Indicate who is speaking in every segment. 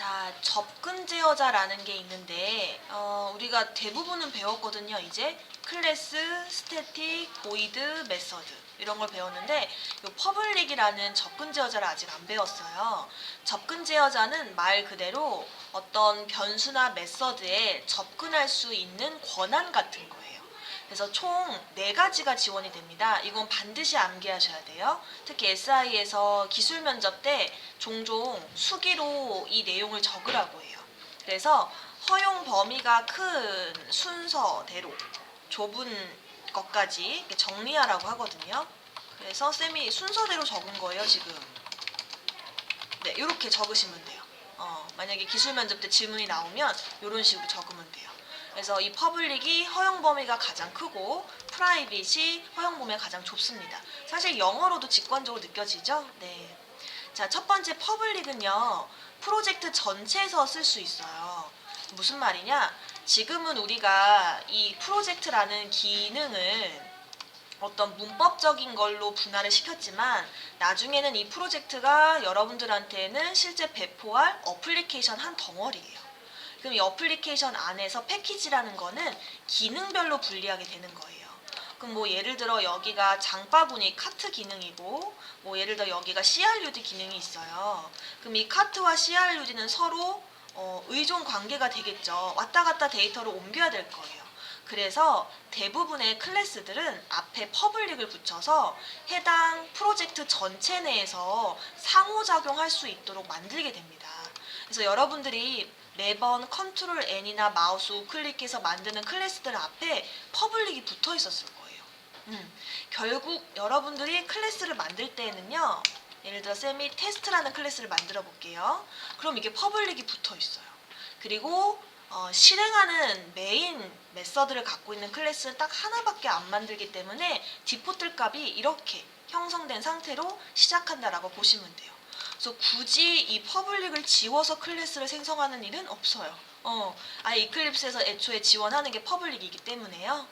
Speaker 1: 자, 접근 제어자라는 게 있는데 우리가 대부분은 배웠거든요. 이제 클래스, 스태틱, 보이드, 메서드 이런 걸 배웠는데 이 퍼블릭이라는 접근 제어자를 아직 안 배웠어요. 접근 제어자는 말 그대로 어떤 변수나 메서드에 접근할 수 있는 권한 같은 거예요. 그래서 총 4가지가 지원이 됩니다. 이건 반드시 암기하셔야 돼요. 특히 SI에서 기술 면접 때 종종 수기로 이 내용을 적으라고 해요. 그래서 허용 범위가 큰 순서대로 좁은 것까지 이렇게 정리하라고 하거든요. 그래서 쌤이 순서대로 적은 거예요, 지금. 네, 이렇게 적으시면 돼요. 만약에 기술 면접 때 질문이 나오면 이런 식으로 적으면 돼요. 그래서 이 퍼블릭이 허용 범위가 가장 크고 프라이빗이 허용 범위가 가장 좁습니다. 사실 영어로도 직관적으로 느껴지죠? 네. 자, 첫 번째 퍼블릭은요. 프로젝트 전체에서 쓸 수 있어요. 무슨 말이냐? 지금은 우리가 이 프로젝트라는 기능을 어떤 문법적인 걸로 분할을 시켰지만 나중에는 이 프로젝트가 여러분들한테는 실제 배포할 어플리케이션 한 덩어리예요. 그럼 이 어플리케이션 안에서 패키지라는 거는 기능별로 분리하게 되는 거예요. 그럼 뭐 예를 들어 여기가 장바구니 카트 기능이고 뭐 예를 들어 여기가 CRUD 기능이 있어요. 그럼 이 카트와 CRUD는 서로 의존 관계가 되겠죠. 왔다 갔다 데이터를 옮겨야 될 거예요. 그래서 대부분의 클래스들은 앞에 퍼블릭을 붙여서 해당 프로젝트 전체 내에서 상호작용할 수 있도록 만들게 됩니다. 그래서 여러분들이 매번 컨트롤 N이나 마우스 우클릭해서 만드는 클래스들 앞에 퍼블릭이 붙어 있었을 거예요. 결국 여러분들이 클래스를 만들 때에는요. 예를 들어 쌤이 테스트라는 클래스를 만들어 볼게요. 그럼 이게 퍼블릭이 붙어 있어요. 그리고 실행하는 메인 메서드를 갖고 있는 클래스는 딱 하나밖에 안 만들기 때문에 디포트 값이 이렇게 형성된 상태로 시작한다라고 보시면 돼요. 그래서 굳이 이 퍼블릭을 지워서 클래스를 생성하는 일은 없어요. 아예 이클립스에서 애초에 지원하는 게 퍼블릭이기 때문에요.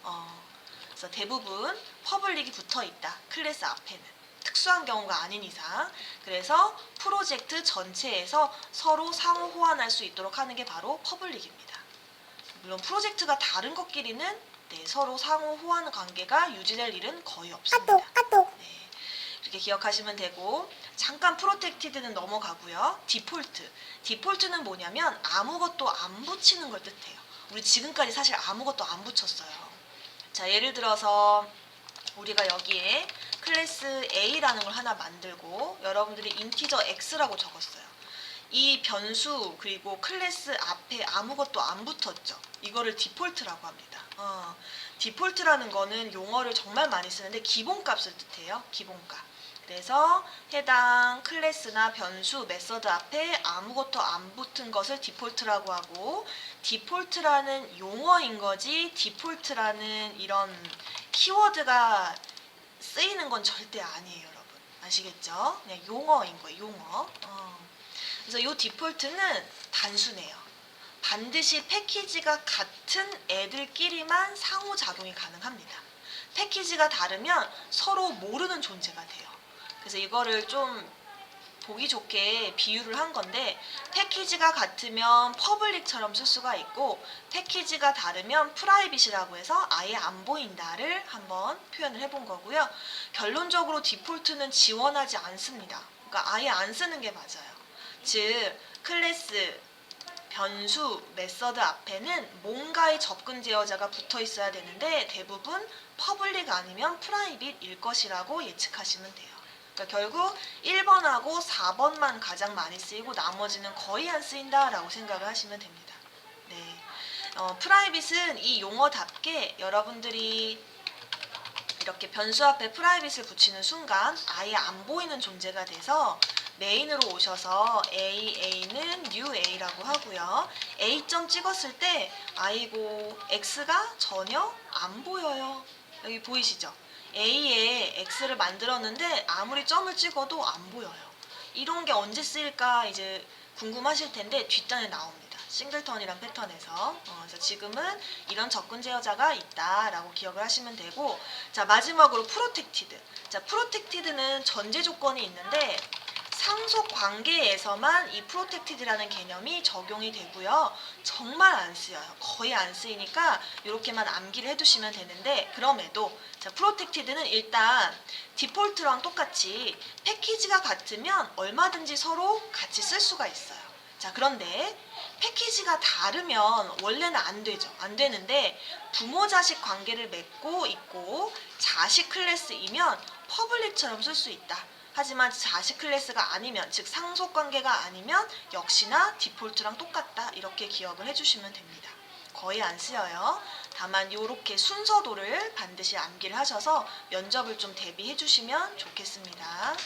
Speaker 1: 그래서 대부분 퍼블릭이 붙어 있다. 클래스 앞에는. 특수한 경우가 아닌 이상. 그래서 프로젝트 전체에서 서로 상호 호환할 수 있도록 하는 게 바로 퍼블릭입니다. 물론 프로젝트가 다른 것끼리는 서로 상호 호환 관계가 유지될 일은 거의 없습니다. 네, 이렇게 기억하시면 되고 잠깐 프로텍티드는 넘어가고요. 디폴트. 디폴트는 뭐냐면 아무것도 안 붙이는 걸 뜻해요. 우리 지금까지 사실 아무것도 안 붙였어요. 자, 예를 들어서 우리가 여기에 클래스 A라는 걸 하나 만들고 여러분들이 인티저 X라고 적었어요. 이 변수 그리고 클래스 앞에 아무것도 안 붙었죠. 이거를 디폴트라고 합니다. 디폴트라는 거는 용어를 정말 많이 쓰는데 기본값을 뜻해요. 기본값. 그래서 해당 클래스나 변수, 메서드 앞에 아무것도 안 붙은 것을 디폴트라고 하고 디폴트라는 용어인 거지 디폴트라는 이런 키워드가 쓰이는 건 절대 아니에요, 여러분. 아시겠죠? 그냥 용어인 거예요, 용어. 그래서 이 디폴트는 단순해요. 반드시 패키지가 같은 애들끼리만 상호작용이 가능합니다. 패키지가 다르면 서로 모르는 존재가 돼요. 그래서 이거를 좀 보기 좋게 비유를 한 건데 패키지가 같으면 퍼블릭처럼 쓸 수가 있고 패키지가 다르면 프라이빗이라고 해서 아예 안 보인다를 한번 표현을 해본 거고요. 결론적으로 디폴트는 지원하지 않습니다. 그러니까 아예 안 쓰는 게 맞아요. 즉 클래스, 변수, 메서드 앞에는 뭔가의 접근 제어자가 붙어 있어야 되는데 대부분 퍼블릭 아니면 프라이빗일 것이라고 예측하시면 돼요. 그러니까 결국 1번하고 4번만 가장 많이 쓰이고 나머지는 거의 안 쓰인다라고 생각을 하시면 됩니다. 네, 프라이빗은 이 용어답게 여러분들이 이렇게 변수 앞에 프라이빗을 붙이는 순간 아예 안 보이는 존재가 돼서 메인으로 오셔서 A는 new A라고 하고요. A점 찍었을 때 아이고 X가 전혀 안 보여요. 여기 보이시죠? A에 X를 만들었는데 아무리 점을 찍어도 안 보여요. 이런 게 언제 쓰일까 이제 궁금하실 텐데 뒷단에 나옵니다. 싱글턴이란 패턴에서. 그래서 지금은 이런 접근 제어자가 있다라고 기억을 하시면 되고, 자 마지막으로 프로텍티드. 자 프로텍티드는 전제 조건이 있는데 상속 관계에서만 이 프로텍티드라는 개념이 적용이 되고요. 정말 안 쓰여요. 거의 안 쓰이니까 이렇게만 암기를 해두시면 되는데, 그럼에도 자, 프로텍티드는 일단 디폴트랑 똑같이 패키지가 같으면 얼마든지 서로 같이 쓸 수가 있어요. 자, 그런데 패키지가 다르면 원래는 안 되죠. 안 되는데 부모 자식 관계를 맺고 있고 자식 클래스이면 퍼블릭처럼 쓸 수 있다. 하지만 자식 클래스가 아니면, 즉 상속 관계가 아니면 역시나 디폴트랑 똑같다. 이렇게 기억을 해주시면 됩니다. 거의 안 쓰여요. 다만 이렇게 순서도를 반드시 암기를 하셔서 면접을 좀 대비해 주시면 좋겠습니다.